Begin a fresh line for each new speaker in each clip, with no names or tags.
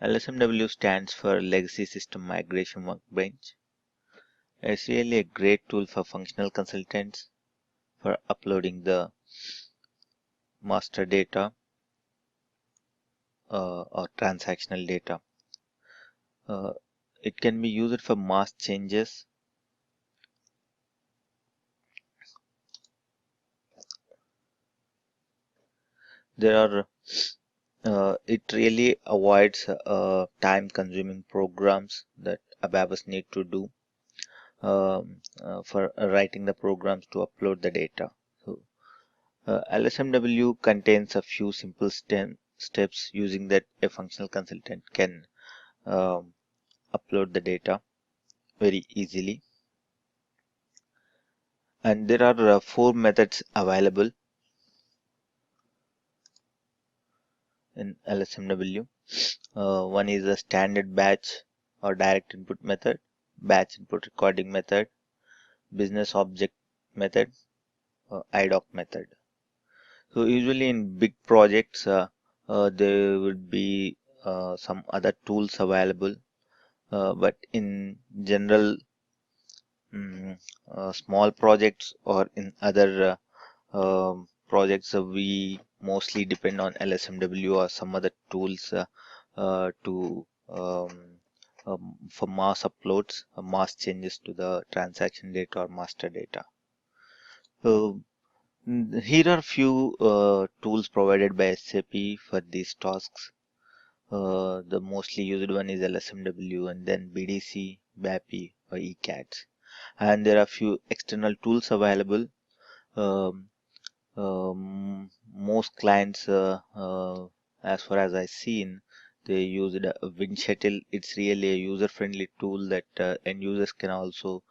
LSMW stands for Legacy System Migration Workbench. It's really a great tool for functional consultants for uploading the master data or transactional data. It can be used for mass changes. It really avoids time-consuming programs that ABAPers need to do for writing the programs to upload the data. So, LSMW contains a few simple steps using that a functional consultant can upload the data very easily. And there are 4 methods available in LSMW. One is a standard batch or direct input method, batch input recording method, business object method, ad hoc method. So usually in big projects, there would be some other tools available, but in general, small projects or in other projects, we mostly depend on LSMW or some other tools to for mass uploads, mass changes to the transaction data or master data. So here are few tools provided by SAP for these tasks. The mostly used one is LSMW and then BDC, BAPI or ECADS. And there are few external tools available. Most clients, as far as I've seen, they use Windshuttle. It's really a user-friendly tool that end users can also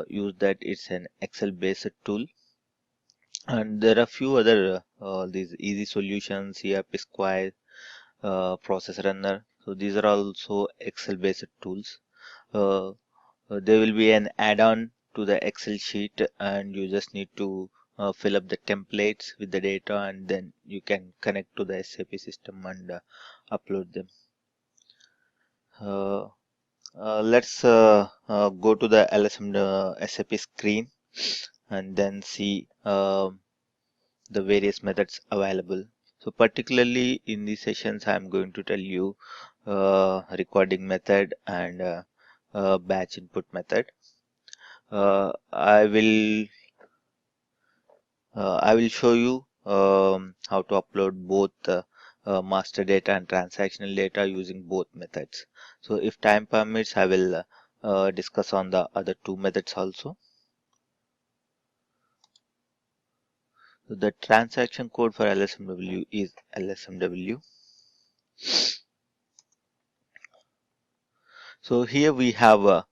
use. That it's an Excel-based tool. And there are few other these easy solutions, ERP Square, Process Runner. So these are also Excel-based tools. There will be an add-on to the Excel sheet, and you just need to fill up the templates with the data, and then you can connect to the SAP system and upload them. Let's go to the SAP screen and then see the various methods available. So particularly in these sessions, I'm going to tell you recording method and batch input method. I will show you how to upload both master data and transactional data using both methods. So if time permits, I will discuss on the other 2 methods also. So the transaction code for LSMW is LSMW. So here we have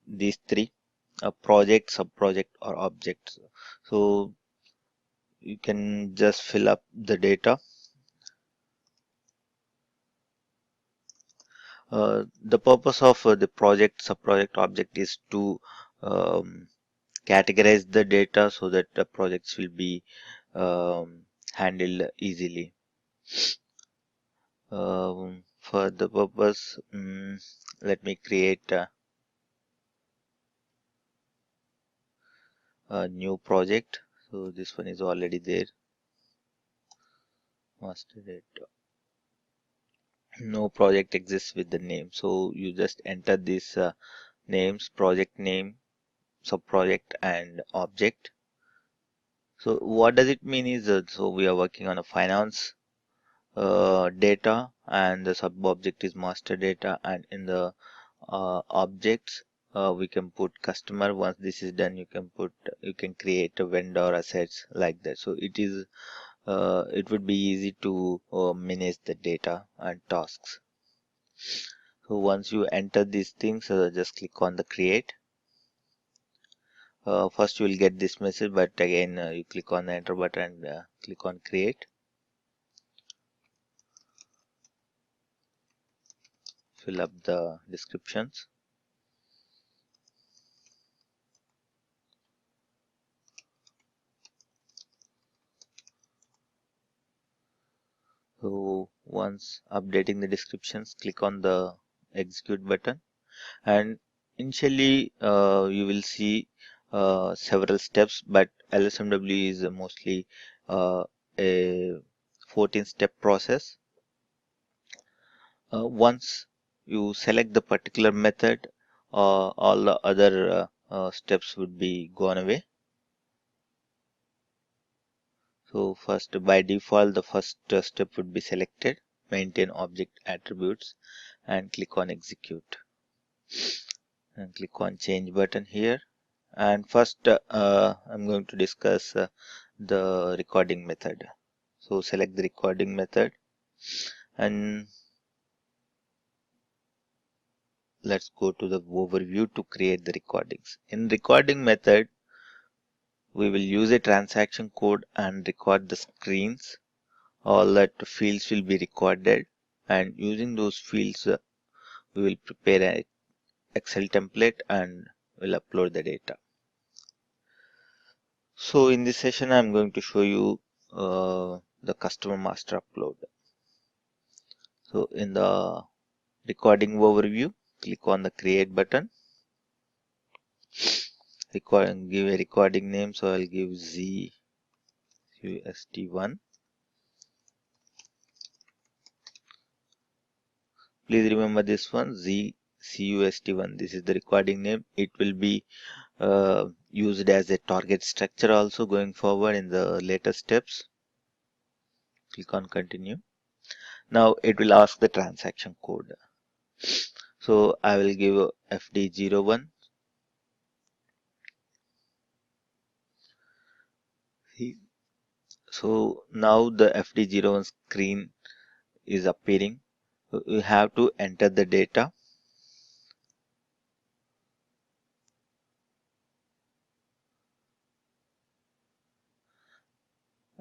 these 3: a project, subproject, or object. So you can just fill up the data. The purpose of the project, subproject, object is to categorize the data so that the projects will be handled easily. For the purpose, let me create a new project. So this one is already there. Master data. No project exists with the name. So you just enter these names: project name, subproject, and object. So what does it mean is so we are working on a finance data, and the sub object is master data, and in the objects we can put customer. Once this is done, you can create a vendor assets like that. So it would be easy to manage the data and tasks. So once you enter these things, just click on the create. First you will get this message, but again you click on the enter button and click on create. Fill up the descriptions. So once updating the descriptions, click on the execute button, and initially you will see several steps, but LSMW is mostly a 14-step process. Once you select the particular method, all the other steps would be gone away. So first, by default, the first step would be selected, maintain object attributes, and click on execute, and click on change button here. And first I'm going to discuss the recording method. So select the recording method, and let's go to the overview to create the recordings. In recording method, we will use a transaction code and record the screens. All that fields will be recorded, and using those fields we will prepare an Excel template and will upload the data. So in this session I'm going to show you the customer master upload. So in the recording overview, click on the create button, give a recording name, so I'll give ZUST1. Please remember this one, ZCUST1. This is the recording name. It will be used as a target structure also going forward in the later steps. Click on continue. Now it will ask the transaction code. So I will give FD01. So now the FD01 screen is appearing. You have to enter the data.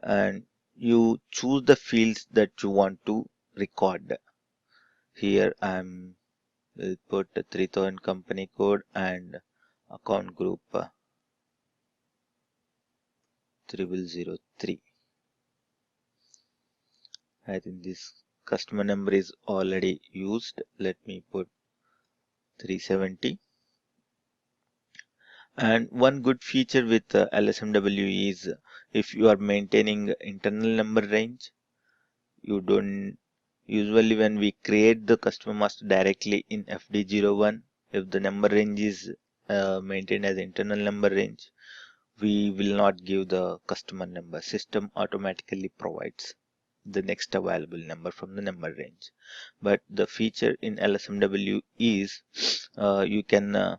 And you choose the fields that you want to record. Here I'm will put the 3000 company code and account group 3003. I think this customer number is already used. Let me put 370. And one good feature with LSMW is if you are maintaining internal number range, you don't usually when we create the customer master directly in FD01, if the number range is maintained as internal number range, we will not give the customer number. System automatically provides the next available number from the number range. But the feature in LSMW is you can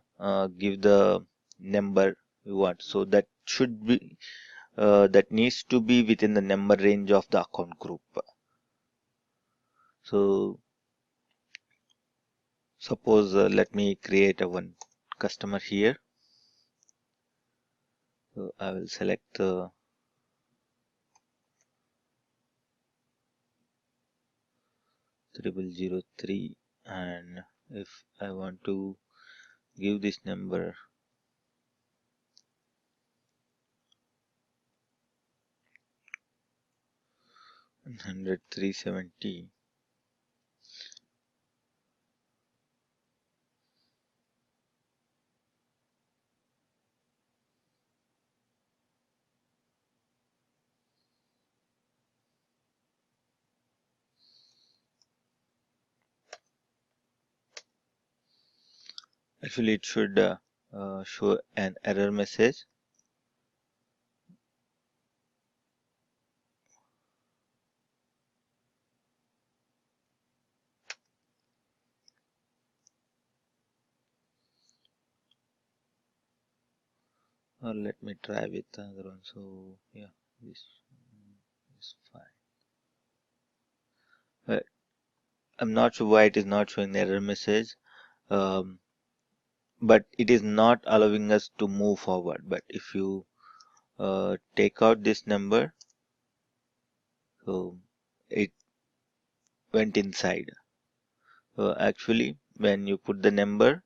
give the number you want. So that should be that needs to be within the number range of the account group. So suppose let me create a one customer here. So I will select 3003, and if I want to give this number 370, actually it should show an error message. Or let me try with the other one. So yeah, this is fine. But I'm not sure why it is not showing the error message. But it is not allowing us to move forward. But if you take out this number, so it went inside. Actually, when you put the number,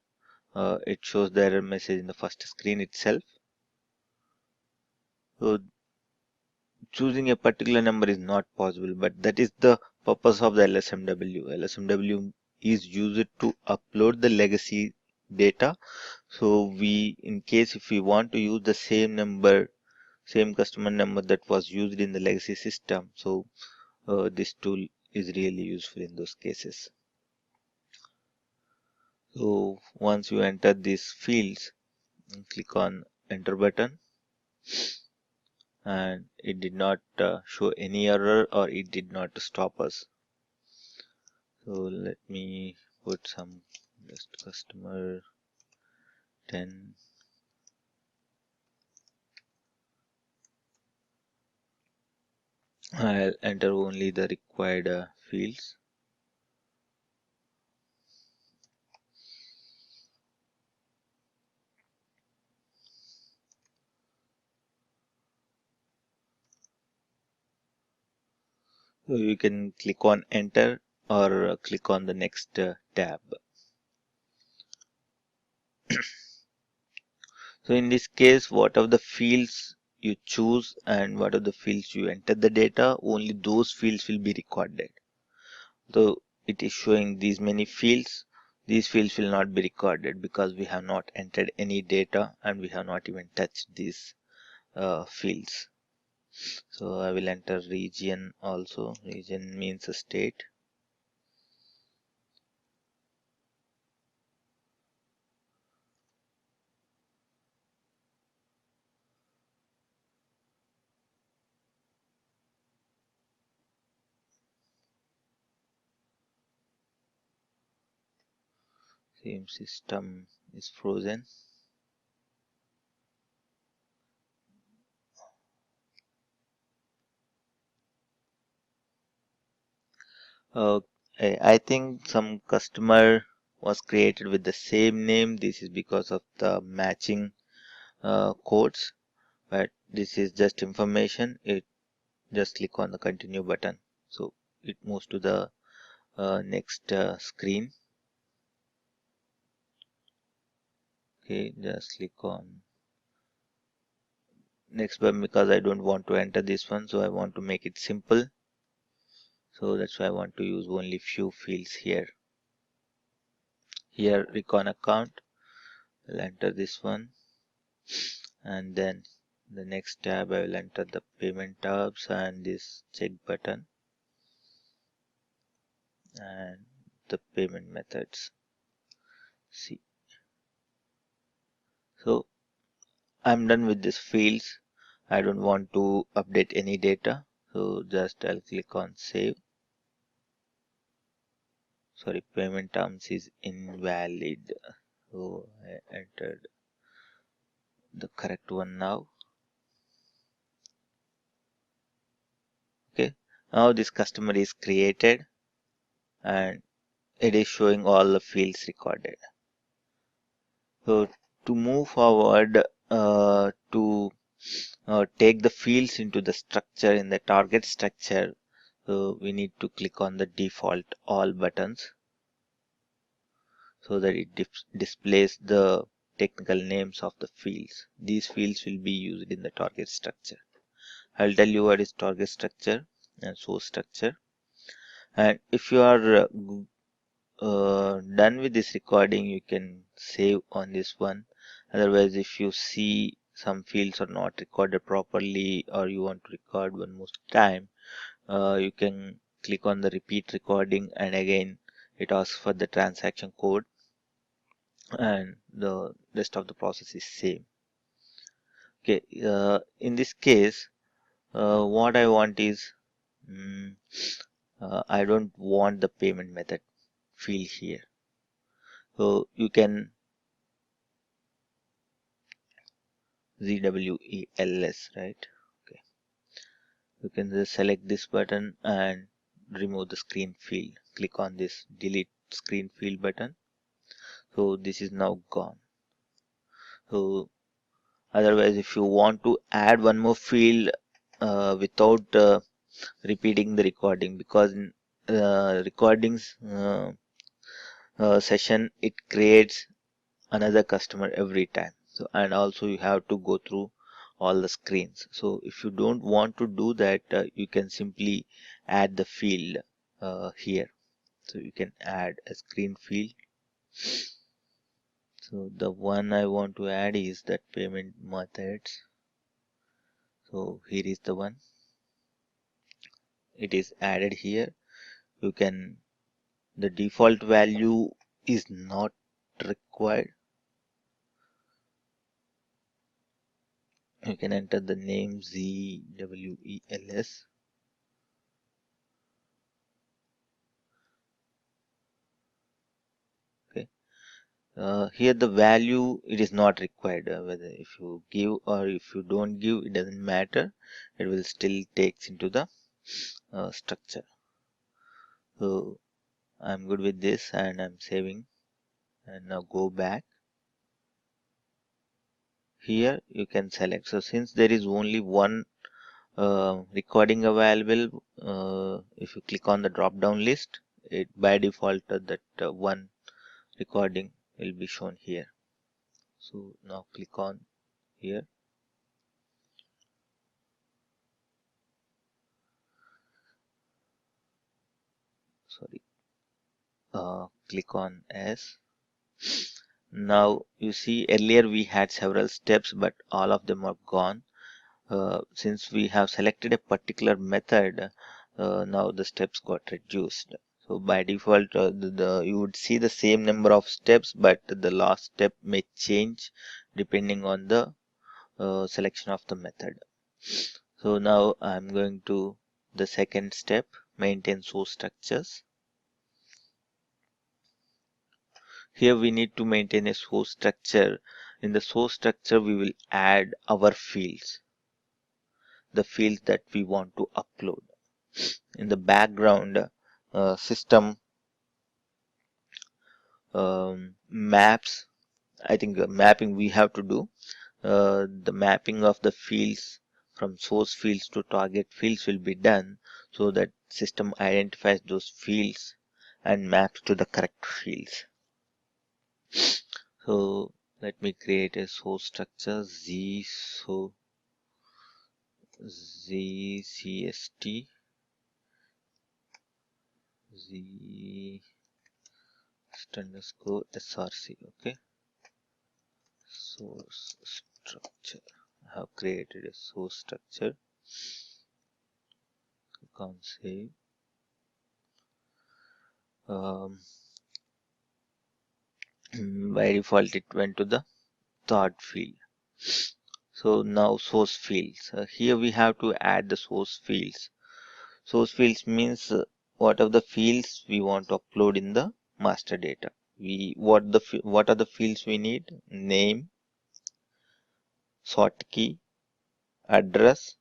it shows the error message in the first screen itself. So choosing a particular number is not possible, but that is the purpose of the LSMW. LSMW is used to upload the legacy data. So in case if we want to use the same number, same customer number that was used in the legacy system, so this tool is really useful in those cases. So once you enter these fields, click on enter button, and it did not show any error, or it did not stop us. So let me put some just customer 10. I'll enter only the required fields. So you can click on enter or click on the next tab. So in this case, whatever the fields you choose and whatever the fields you enter the data, only those fields will be recorded. So it is showing these many fields. These fields will not be recorded because we have not entered any data and we have not even touched these fields. So I will enter region also. Region means a state. Same system is frozen. I think some customer was created with the same name. This is because of the matching codes, but this is just information. It just click on the continue button, so it moves to the next screen. Okay, just click on next one because I don't want to enter this one, so I want to make it simple. So that's why I want to use only few fields here. Here recon account, I'll enter this one, and then the next tab I will enter the payment tabs and this check button and the payment methods. See, so I'm done with these fields. I don't want to update any data, so just I'll click on save. Sorry, payment terms is invalid, so I entered the correct one now. Okay, now this customer is created and it is showing all the fields recorded. So to move forward, to take the fields into the structure in the target structure, so we need to click on the default all buttons so that it displays the technical names of the fields. These fields will be used in the target structure. I'll tell you what is target structure and source structure. And if you are done with this recording, you can save on this one. Otherwise, if you see some fields are not recorded properly or you want to record one more time, you can click on the repeat recording, and again it asks for the transaction code, and the rest of the process is same. Okay, in this case, what I want is I don't want the payment method field here. So you can ZWELS, right? Okay, you can just select this button and remove the screen field. Click on this delete screen field button. So this is now gone. So otherwise, if you want to add one more field without repeating the recording, because in recordings session it creates another customer every time, so and also you have to go through all the screens. So if you don't want to do that, you can simply add the field here. So you can add a screen field. So the one I want to add is that payment methods. So here is the one. It is added here. You can, the default value is not required. You can enter the name ZWELS. Okay. Here the value, it is not required. Whether if you give or if you don't give, it doesn't matter. It will still takes into the structure. So I'm good with this and I'm saving. And now go back. Here you can select. So since there is only one recording available, if you click on the drop down list, it by default that one recording will be shown here. So now click on here. Sorry. Click on S. Now you see earlier we had several steps, but all of them are gone. Since we have selected a particular method, now the steps got reduced. So by default, you would see the same number of steps, but the last step may change depending on the selection of the method. So now I'm going to the second step, maintain source structures. Here we need to maintain a source structure. In the source structure, we will add our fields, the fields that we want to upload. In the background, system maps, I think mapping we have to do. The mapping of the fields from source fields to target fields will be done so that system identifies those fields and maps to the correct fields. So let me create a source structure ZCST Z underscore src. Okay, source structure. I have created a source structure. Click on save. By default it went to the third field. So now source fields. Here we have to add the source fields. Source fields means what are the fields we want to upload in the master data. What are the fields we need? Name, sort key, address,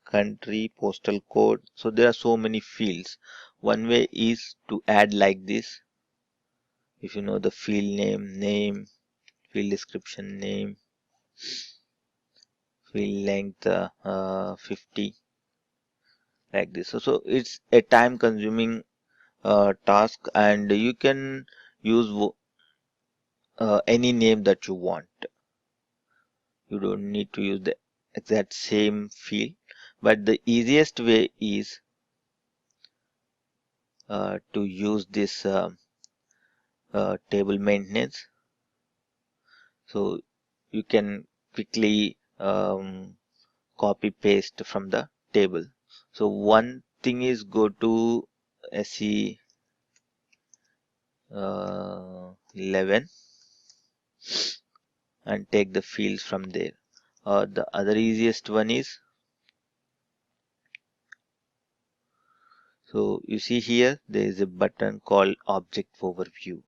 country, postal code. So there are so many fields. One way is to add like this. If you know the field name, field description, name, field length 50, like this. So it's a time consuming task, and you can use any name that you want. You don't need to use the exact same field, but the easiest way is to use this table maintenance. So you can quickly copy paste from the table. So one thing is go to SE 11 and take the fields from there. The other easiest one is, so you see here there is a button called object overview.